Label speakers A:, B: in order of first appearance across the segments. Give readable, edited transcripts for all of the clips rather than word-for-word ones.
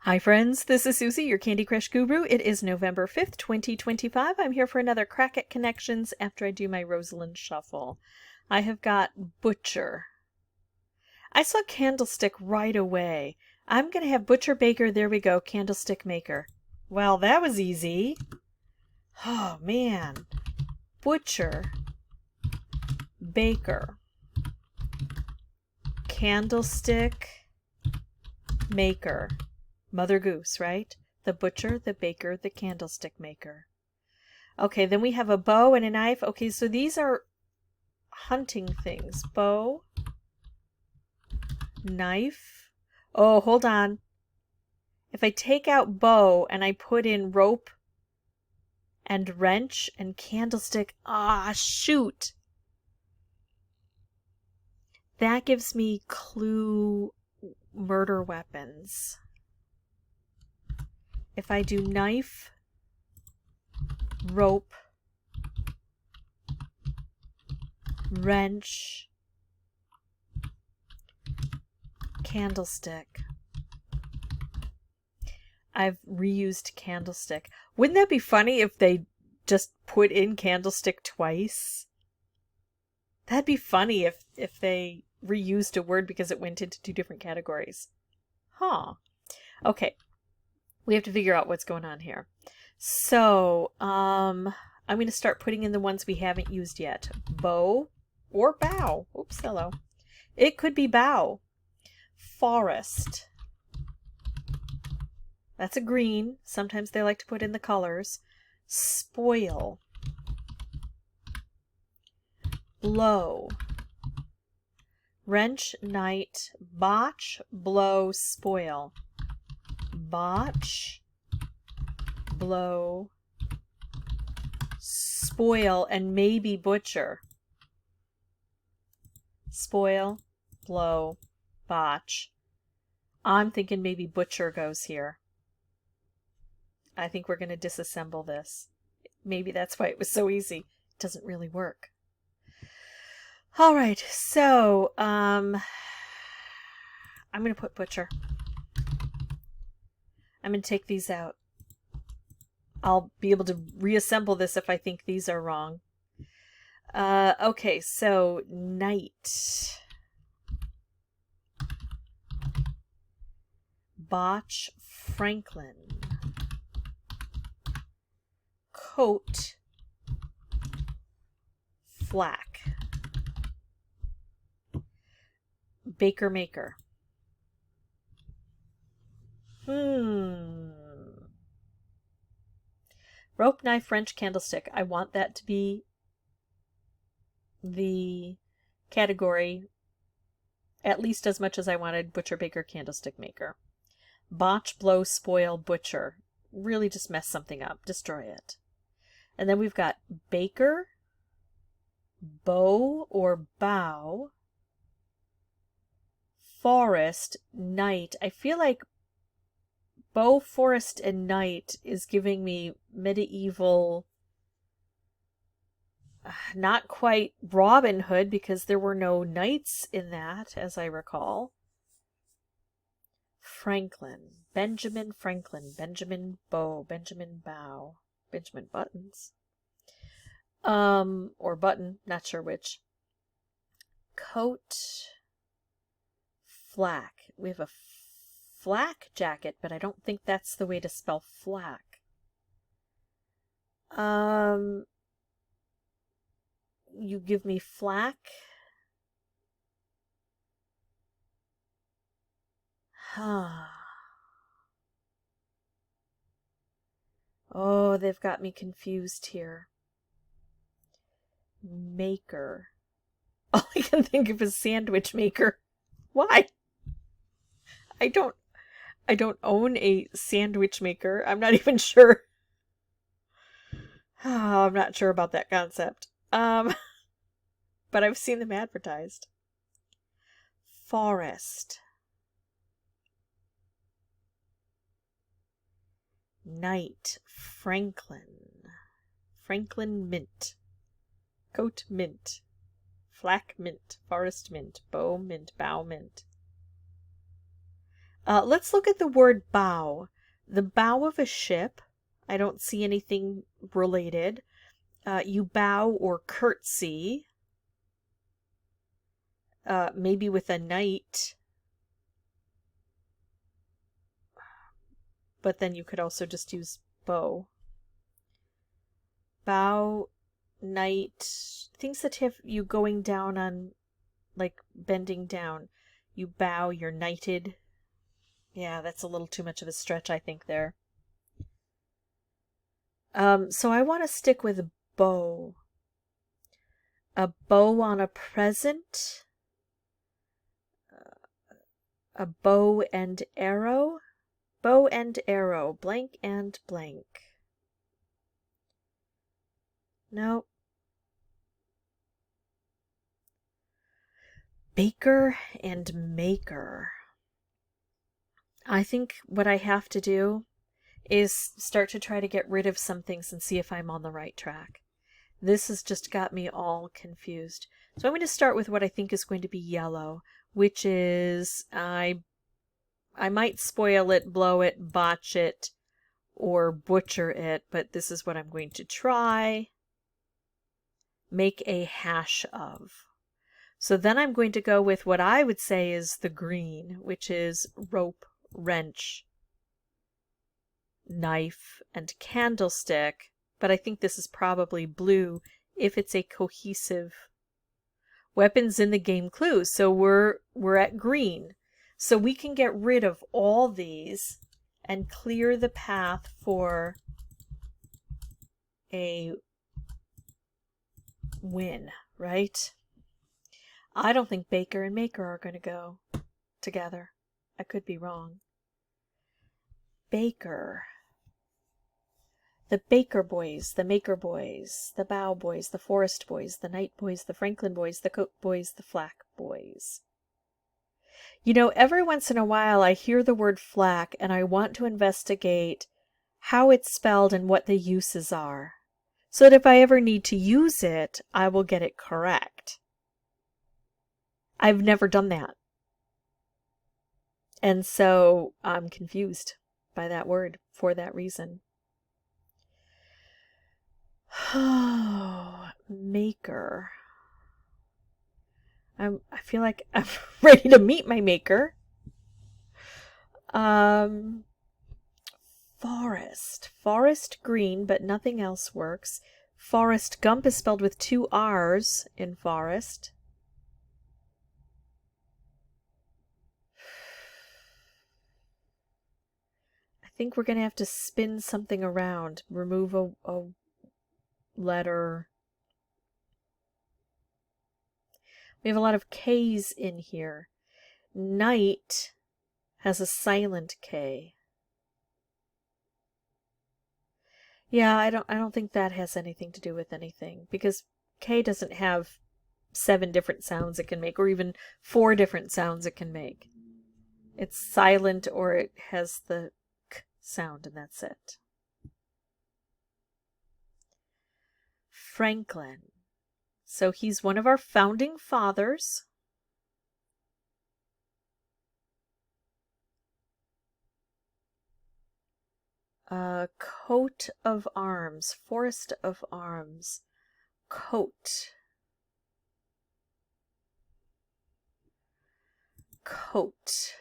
A: Hi friends, this is Suzy, your Candy Crush guru. It is November 5th, 2025. I'm here for another crack at connections after I do my Rosalind shuffle. I have got Butcher. I saw Candlestick right away. I'm going to have Butcher Baker. There we go, Candlestick Maker. Well, that was easy. Oh man. Butcher Baker Candlestick Maker. Mother Goose, right? The butcher, the baker, the candlestick maker. Okay, then we have a bow and a knife. Okay, so these are hunting things. Bow, knife. Oh, hold on. If I take out bow and I put in rope and wrench and candlestick, shoot. That gives me clue murder weapons. If I do knife, rope, wrench, candlestick. I've reused candlestick. Wouldn't that be funny if they just put in candlestick twice? That'd be funny if they reused a word because it went into two different categories. Huh. Okay. We have to figure out what's going on here. So, I'm going to start putting in the ones we haven't used yet. Bow or bow. Oops, hello. It could be bow. Forest. That's a green. Sometimes they like to put in the colors. Spoil. Blow. Wrench, knight, botch, blow, spoil. Botch, blow, spoil, and maybe butcher. Spoil, blow, botch. I'm thinking maybe butcher goes here. I think we're going to disassemble this. Maybe that's why it was so easy. It doesn't really work. All right, so I'm going to put butcher. I'm going to take these out. I'll be able to reassemble this if I think these are wrong. Okay, so knight. Botch, Franklin. Coat, flack. Baker maker. Rope, knife, wrench, candlestick. I want that to be the category at least as much as I wanted butcher, baker, candlestick maker. Botch, blow, spoil, butcher. Really just mess something up. Destroy it. And then we've got baker, bow or bow, forest, knight. I feel like bow, forest, and knight is giving me medieval, not quite Robin Hood because there were no knights in that, as I recall. Franklin, Benjamin Franklin, Benjamin Bow, Benjamin Bow, Benjamin Buttons. Or button, not sure which. Coat, flack. We have a flak jacket, but I don't think that's the way to spell flak. You give me flak. Oh, they've got me confused here. Maker. All I can think of is sandwich maker. Why? I don't own a sandwich maker. I'm not even sure. Oh, I'm not sure about that concept. But I've seen them advertised. Forest. Knight. Franklin. Franklin mint. Coat mint. Flack mint. Forest mint. Bow mint. Bow mint. Let's look at the word bow. The bow of a ship. I don't see anything related. You bow or curtsy. Maybe with a knight. But then you could also just use bow. Bow, knight. Things that have you going down on, like bending down. You bow, you're knighted. Yeah, that's a little too much of a stretch, I think, there. So I want to stick with bow. A bow on a present. A bow and arrow. Bow and arrow. Blank and blank. No. Baker and maker. I think what I have to do is start to try to get rid of some things and see if I'm on the right track. This has just got me all confused. So I'm going to start with what I think is going to be yellow, which is I might spoil it, blow it, botch it, or butcher it, but this is what I'm going to try. Make a hash of. So then I'm going to go with what I would say is the green, which is rope, wrench, knife, and candlestick. But I think this is probably blue if it's a cohesive weapons in the game clue. So we're at green. So we can get rid of all these and clear the path for a win, right? I don't think baker and maker are going to go together. I could be wrong. Baker. The Baker boys, the Maker boys, the Bow boys, the Forest boys, the Night boys, the Franklin boys, the Cook boys, the Flack boys. You know, every once in a while I hear the word flack and I want to investigate how it's spelled and what the uses are, so that if I ever need to use it, I will get it correct. I've never done that. And so I'm confused by that word for that reason. Oh, maker. I feel like I'm ready to meet my maker. Forest. Forest green, but nothing else works. Forest Gump is spelled with 2 R's in forest. I think we're going to have to spin something around. Remove a letter. We have a lot of K's in here. Night has a silent K. Yeah, I don't think that has anything to do with anything, because K doesn't have 7 different sounds it can make, or even 4 different sounds it can make. It's silent, or it has the K sound, and that's it. Franklin. So he's one of our founding fathers. Coat of arms. Forest of arms. Coat. Coat.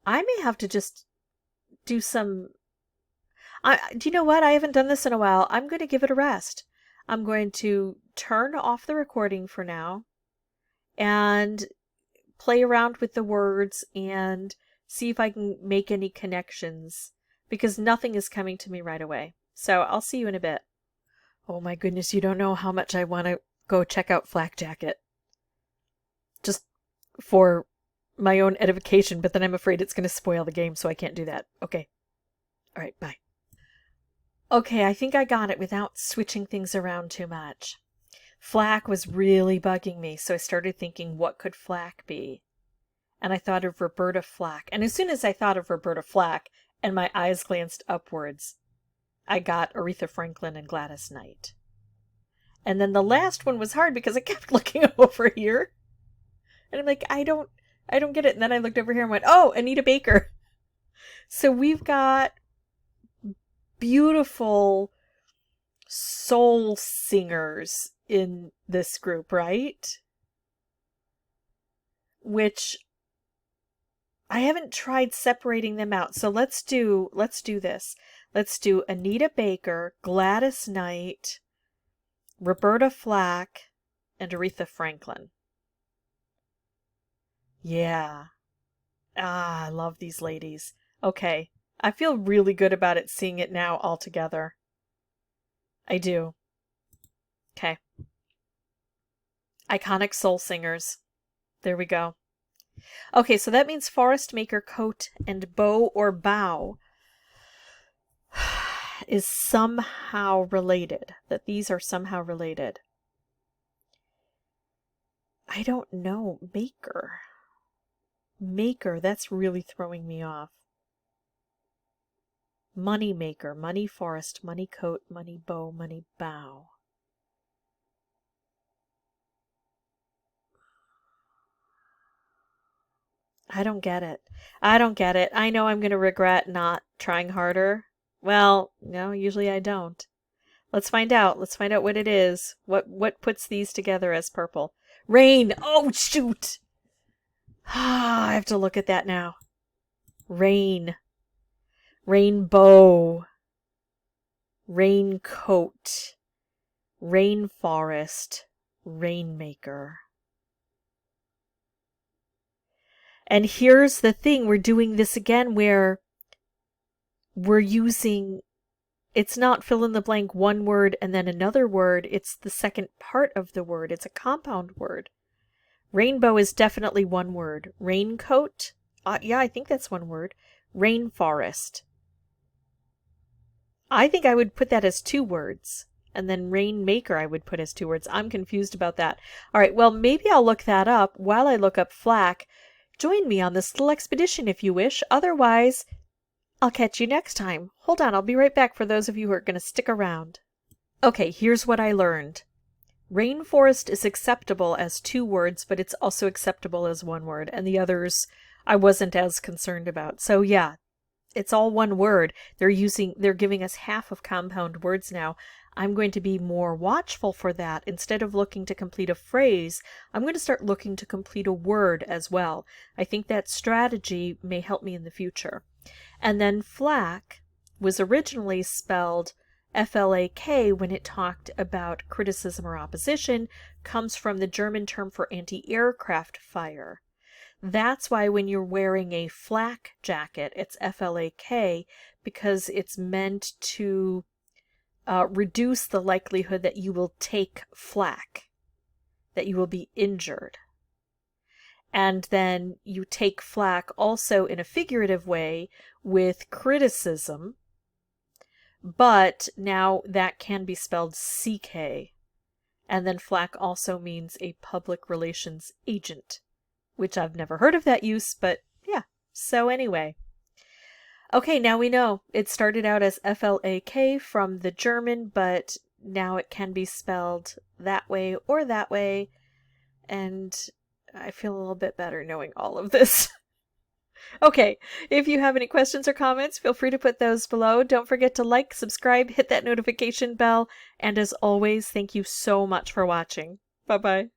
A: I may have to just do some... do you know what? I haven't done this in a while. I'm going to give it a rest. I'm going to turn off the recording for now and play around with the words and see if I can make any connections, because nothing is coming to me right away. So I'll see you in a bit. Oh my goodness, you don't know how much I want to go check out Flak Jacket. Just for my own edification, but then I'm afraid it's going to spoil the game, so I can't do that. Okay. All right, bye. Okay, I think I got it without switching things around too much. Flack was really bugging me, so I started thinking, what could Flack be? And I thought of Roberta Flack. And as soon as I thought of Roberta Flack, and my eyes glanced upwards, I got Aretha Franklin and Gladys Knight. And then the last one was hard because I kept looking over here. And I'm like, I don't get it. And then I looked over here and went, oh, Anita Baker. So we've got beautiful soul singers in this group, right? Which I haven't tried separating them out. So let's do this. Let's do Anita Baker, Gladys Knight, Roberta Flack, and Aretha Franklin. Yeah. Ah, I love these ladies. Okay. I feel really good about it seeing it now all together. I do. Okay. Iconic soul singers. There we go. Okay, so that means forest maker, coat, and bow or bow is somehow related. That these are somehow related. I don't know. Maker. Maker, that's really throwing me off. Money maker, money forest, money coat, money bow, money bow. I don't get it. I don't get it. I know I'm going to regret not trying harder. Well, no, usually I don't. Let's find out. Let's find out what it is. What puts these together as purple? Rain! Oh, shoot! I have to look at that now. Rain. Rainbow. Raincoat. Rainforest. Rainmaker. And here's the thing, we're doing this again where we're using, it's not fill in the blank one word and then another word, it's the second part of the word. It's a compound word. Rainbow is definitely one word. Raincoat, yeah, I think that's one word. Rainforest. I think I would put that as two words. And then rainmaker I would put as two words. I'm confused about that. All right, well, maybe I'll look that up. While I look up flack, join me on this little expedition if you wish. Otherwise, I'll catch you next time. Hold on, I'll be right back for those of you who are going to stick around. Okay, here's what I learned. Rainforest is acceptable as two words, but it's also acceptable as one word. And the others I wasn't as concerned about. So yeah, it's all one word. They're giving us half of compound words now. I'm going to be more watchful for that. Instead of looking to complete a phrase, I'm going to start looking to complete a word as well. I think that strategy may help me in the future. And then flack was originally spelled F-L-A-K when it talked about criticism or opposition, comes from the German term for anti-aircraft fire. That's why when you're wearing a flak jacket, it's F-L-A-K, because it's meant to reduce the likelihood that you will take flak, that you will be injured. And then you take flak also in a figurative way with criticism, but now that can be spelled CK. And then flak also means a public relations agent, which I've never heard of that use, but yeah. So anyway. Okay, now we know. It started out as F-L-A-K from the German, but now it can be spelled that way or that way. And I feel a little bit better knowing all of this. Okay, if you have any questions or comments, feel free to put those below. Don't forget to like, subscribe, hit that notification bell, and as always, thank you so much for watching. Bye-bye.